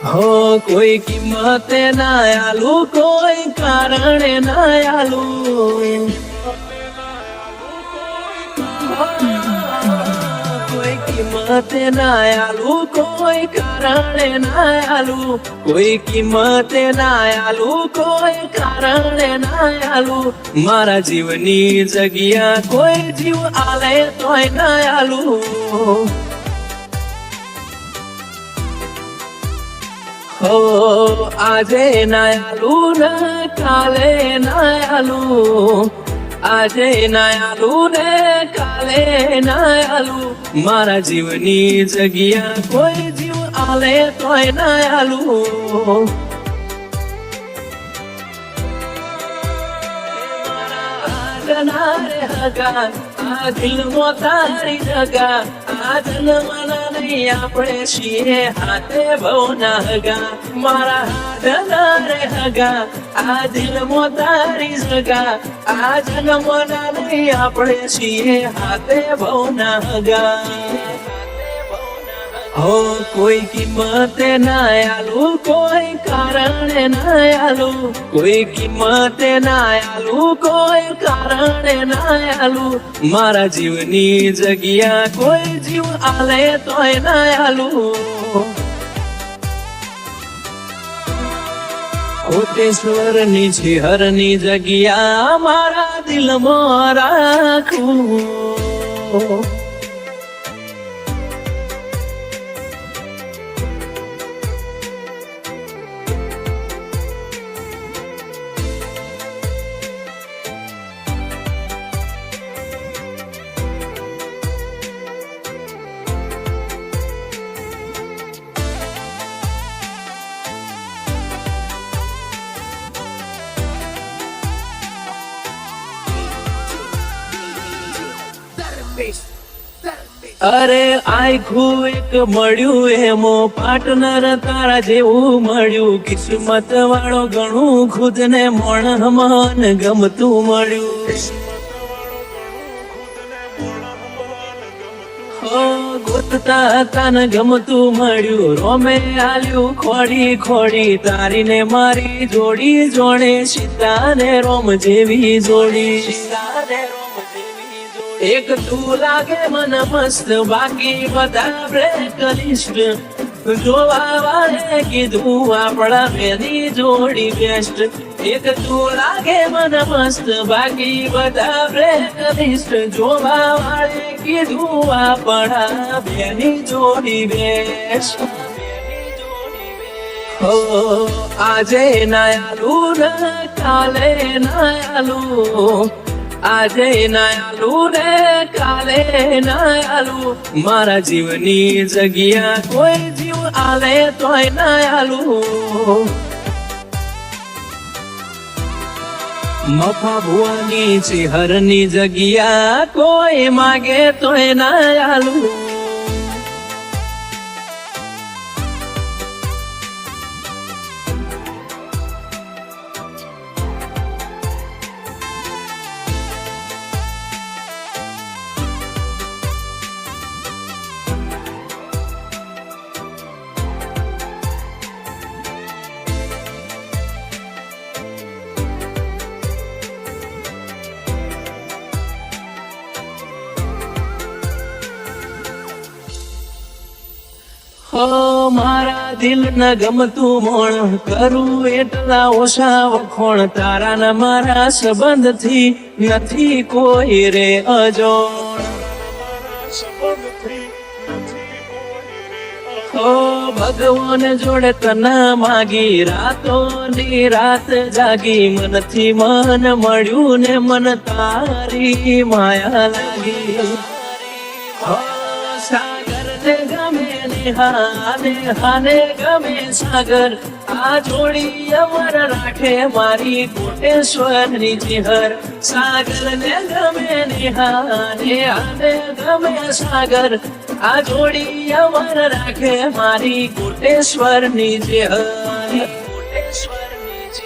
हो कोई कीमत ना आलू, कोई कारण ना आलू, कोई कीमत ना आलू, कोई कारण ना आलू, कोई कीमत ना आलू, कोई कारण ना आलू। मारा जीवनी जगिया कोई जीव आले तोय ना आलू। हो આજે નાયાલુ ને કાલે નાયાલુ, આજે નાયાલુ ને કાલે નાયાલુ। મારા જીવની જગ્યા કોઈ જીવ આલે તોય નાયાલુ। રે હગા આ દિલમાં તારી જગા, આ જન્મના નહીં આપણે છીએ હાથે ભવના હગા। મારા હાડના રે હગા આ દિલમાં તારી જગા, આ જન્મના નહીં આપણે છીએ હાથે ભવના હગા। हो कोई कीमत ना आलू, कोई कारण ना आलू, कोई कीमत ना आलू, कोई कारण ना आलू। मारा जीवनी जगिया कोई जीव आले तोय ना आलू। कोटेश्वर नी छिहर नी जगिया मारा दिल में राखू। अरे आखू एक मळ्યું एमो पार्टनर तारा जेवू मळ्યું, किस्मत वाळो घणું खुद ने मोण मन गमतू मळ्યું। हो गोतता तान गमतू मळ्યું, रोमे आल्યું खोडी खोडी, तारी ने मारी जोड़ी जोड़े सीता ने रोम जेवी जोड़ी। एक तू लागे मन मस्त बाकी बता ब्रेकलिस्ट, जोवा वाले कीधुं आपड़ा बेनी जोड़ी बेस्ट। एक तू लागे मन मस्त बाकी बता ब्रेकलिस्ट, जोवा वाले कीधुं आपड़ा बेनी जोड़ी बेस्ट। हो आजे नायालू ने काले नायालू, આજે નાયાલુ રે કાલે નાયાલુ। મારા જીવની જગ્યા કોઈ જીવ આલે તોય નાયાલુ। મફા ભુવાની ચિહરની જગ્યા કોઈ માગે તોય નાયાલુ। हो मारा दिल न गमतू मोण, करू एटला ओछा वखोण, तारा न मारा संबंध थी नथी कोई रे अजोण। ઓ ભગવાન જોડે તને માગી રાતો ની રાત જાગી મનથી મન મળ્યું ને મન તારી માયા લાગી ઓ સાગર ને ગમે હાને હાને ગમે સાગર આ જોડી અમર રાખે મારી કોટેશ્વર ની ચિહર સાગર ને ગમે હાને હાને ગમે સાગર આ જોડી અમર રાખે મારી કોટેશ્વર ની ચિહર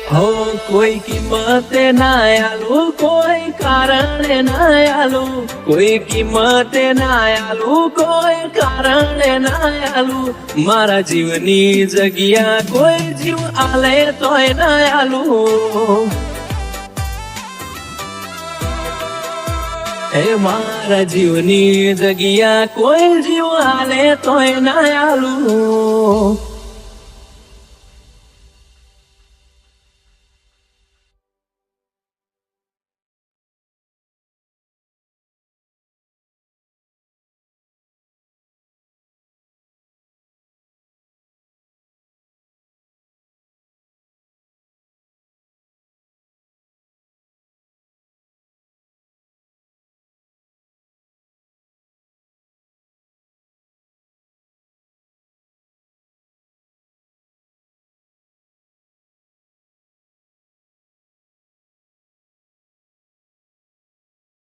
હો કોઈ કિંમતે ના આલું કોઈ કારણે ના આલું કોઈ કિંમતે ના આલું કોઈ કારણે ના આલું મારા જીવની જગ્યા કોઈ જીવ આલે તોય ના આલું હે મારા જીવની જગ્યા કોઈ જીવ આલે તોય ના આલું